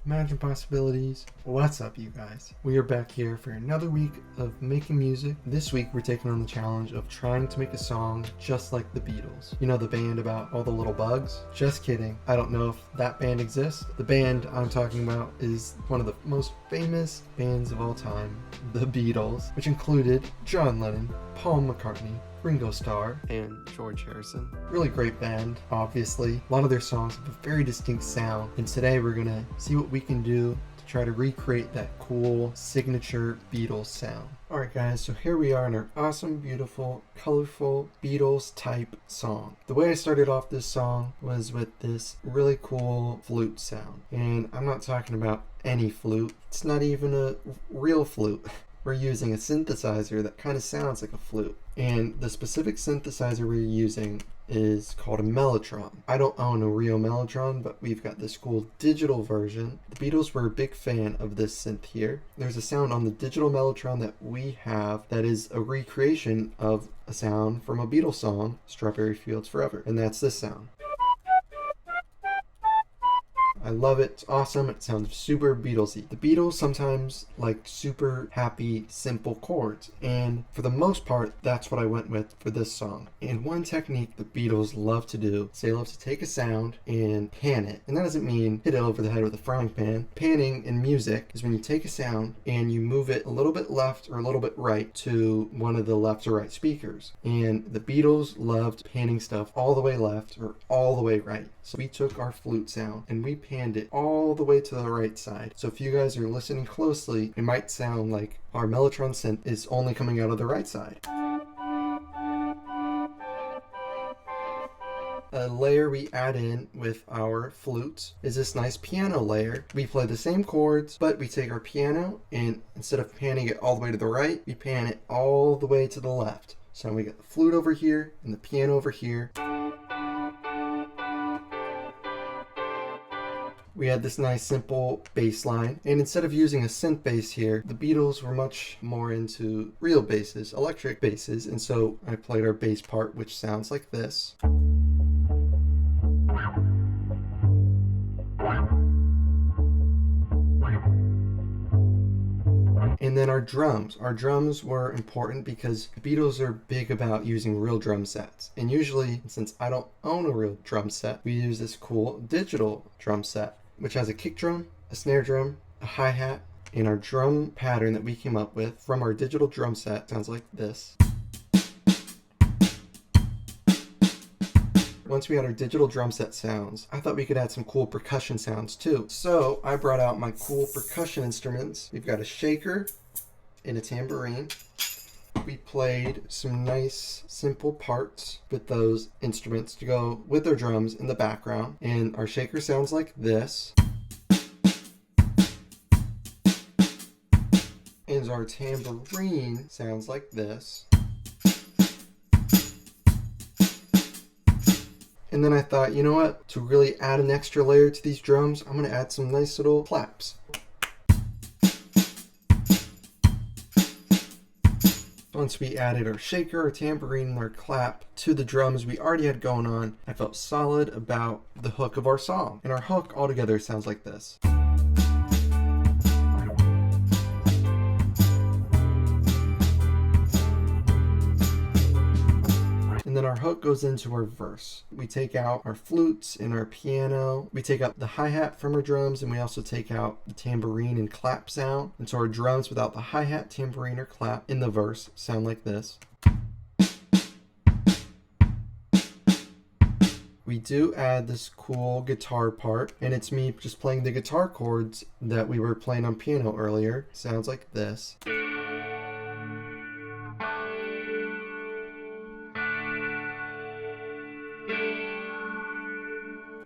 Imagine possibilities. What's up, you guys? We are back here for another week of making music. This week we're taking on the challenge of trying to make a song just like the Beatles. You know, the band about all the little bugs? Just kidding. I don't know if that band exists. The band I'm talking about is one of the most famous bands of all time, the Beatles, which included John Lennon, Paul McCartney, Ringo Starr, and George Harrison. Really great band, obviously. A lot of their songs have a very distinct sound, and today we're gonna see what we can do to try to recreate that cool signature Beatles sound. Alright guys, so here we are in our awesome, beautiful, colorful Beatles type song. The way I started off this song was with this really cool flute sound. And I'm not talking about any flute. It's not even a real flute. We're using a synthesizer that kind of sounds like a flute. And the specific synthesizer we're using is called a mellotron. I don't own a real mellotron, but we've got this cool digital version. The Beatles were a big fan of this synth here. There's a sound on the digital mellotron that we have that is a recreation of a sound from a Beatles song, Strawberry Fields Forever. And that's this sound. I love it. It's awesome. It sounds super Beatlesy. The Beatles sometimes like super happy, simple chords. And for the most part, that's what I went with for this song. And one technique the Beatles love to do is they love to take a sound and pan it. And that doesn't mean hit it over the head with a frying pan. Panning in music is when you take a sound and you move it a little bit left or a little bit right to one of the left or right speakers. And the Beatles loved panning stuff all the way left or all the way right. So we took our flute sound and we panned it all the way to the right side. So if you guys are listening closely, it might sound like our mellotron synth is only coming out of the right side. A layer we add in with our flutes is this nice piano layer. We play the same chords, but we take our piano and instead of panning it all the way to the right, we pan it all the way to the left. So we got the flute over here and the piano over here. We had this nice simple bass line, and instead of using a synth bass here, the Beatles were much more into real basses, electric basses, and so I played our bass part, which sounds like this. And then our drums. Our drums were important because the Beatles are big about using real drum sets. And usually, since I don't own a real drum set, we use this cool digital drum set, which has a kick drum, a snare drum, a hi-hat, and our drum pattern that we came up with from our digital drum set sounds like this. Once we had our digital drum set sounds, I thought we could add some cool percussion sounds too. So I brought out my cool percussion instruments. We've got a shaker and a tambourine. We played some nice simple parts with those instruments to go with our drums in the background. And our shaker sounds like this. And our tambourine sounds like this. And then I thought, you know what? To really add an extra layer to these drums, I'm going to add some nice little claps. Once we added our shaker, our tambourine, and our clap to the drums we already had going on, I felt solid about the hook of our song. And our hook altogether sounds like this. And then our hook goes into our verse. We take out our flutes and our piano. We take out the hi-hat from our drums, and we also take out the tambourine and clap sound. And so our drums without the hi-hat, tambourine, or clap in the verse sound like this. We do add this cool guitar part, and it's me just playing the guitar chords that we were playing on piano earlier. Sounds like this.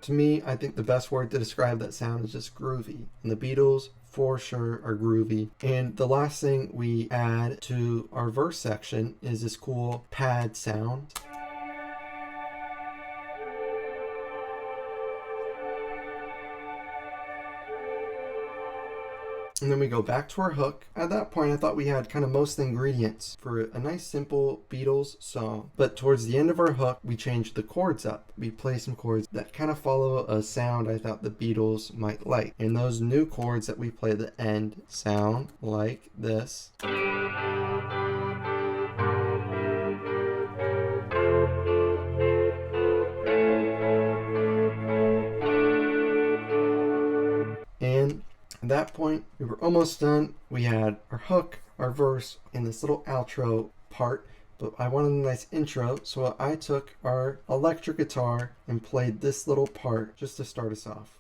To me, I think the best word to describe that sound is just groovy. And the Beatles, for sure, are groovy. And the last thing we add to our verse section is this cool pad sound. And then we go back to our hook. At that point, I thought we had kind of most ingredients for a nice simple Beatles song. But towards the end of our hook, we changed the chords up. We play some chords that kind of follow a sound I thought the Beatles might like. And those new chords that we play at the end sound like this. And at that point, we were almost done. We had our hook, our verse, and this little outro part, but I wanted a nice intro, so I took our electric guitar and played this little part just to start us off.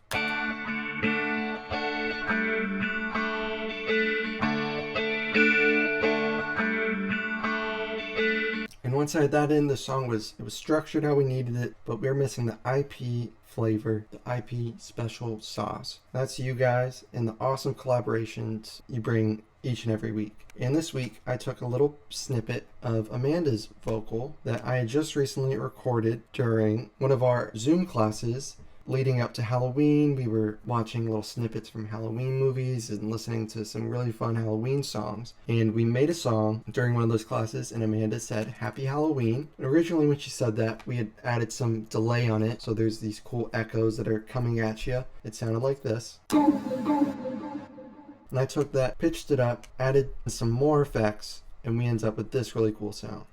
And once I had that in, the song was structured how we needed it, but we were missing the IP flavor, the IP special sauce. That's you guys and the awesome collaborations you bring each and every week. And this week, I took a little snippet of Amanda's vocal that I had just recently recorded during one of our Zoom classes. Leading up to Halloween, we were watching little snippets from Halloween movies and listening to some really fun Halloween songs. And we made a song during one of those classes, and Amanda said, "Happy Halloween." And originally when she said that, we had added some delay on it, so there's these cool echoes that are coming at you. It sounded like this. And I took that, pitched it up, added some more effects, and we ended up with this really cool sound.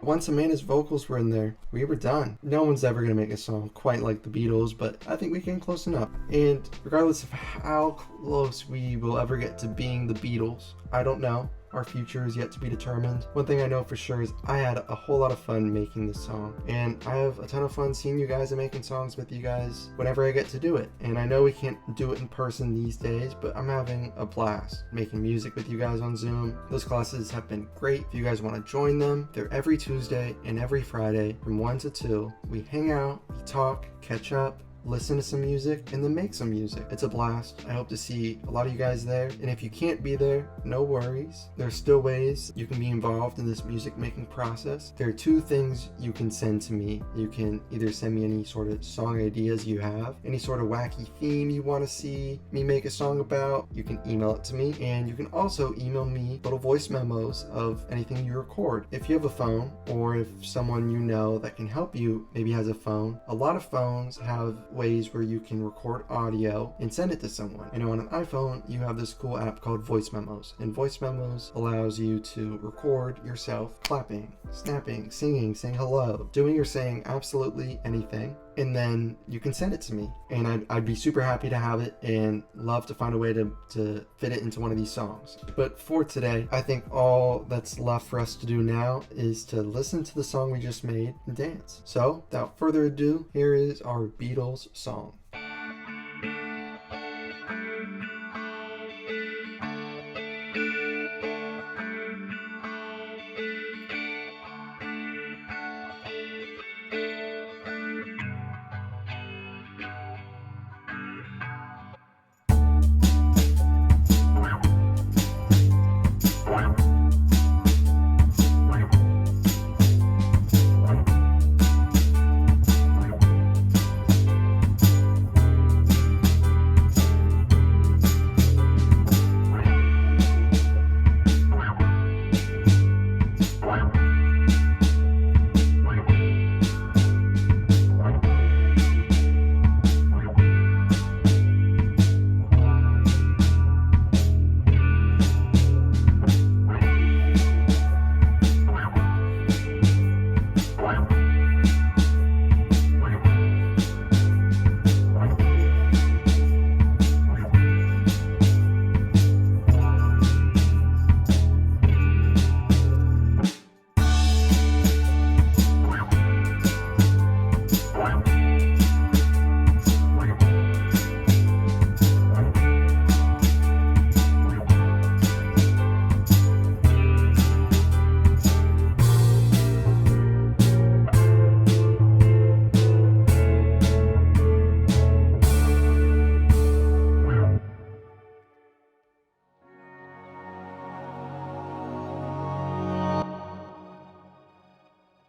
Once Amanda's vocals were in there, we were done. No one's ever going to make a song quite like the Beatles, but I think we came close enough. And regardless of how close we will ever get to being the Beatles, I don't know. Our future is yet to be determined. One thing I know for sure is I had a whole lot of fun making this song. And I have a ton of fun seeing you guys and making songs with you guys whenever I get to do it. And I know we can't do it in person these days, but I'm having a blast making music with you guys on Zoom. Those classes have been great. If you guys want to join them, they're every Tuesday and every Friday from 1 to 2. We hang out, we talk, catch up, listen to some music, and then make some music. It's a blast. I hope to see a lot of you guys there. And if you can't be there, no worries. There are still ways you can be involved in this music making process. There are 2 things you can send to me. You can either send me any sort of song ideas you have, any sort of wacky theme you want to see me make a song about. You can email it to me, and you can also email me little voice memos of anything you record. If you have a phone, or if someone you know that can help you maybe has a phone, a lot of phones have ways where you can record audio and send it to someone. I know on an iPhone you have this cool app called Voice Memos, and Voice Memos allows you to record yourself clapping, snapping, singing, saying hello, doing or saying absolutely anything, and then you can send it to me, and I'd be super happy to have it and love to find a way to fit it into one of these songs. But for today, I think all that's left for us to do now is to listen to the song we just made and dance. So without further ado, here is our Beatles song.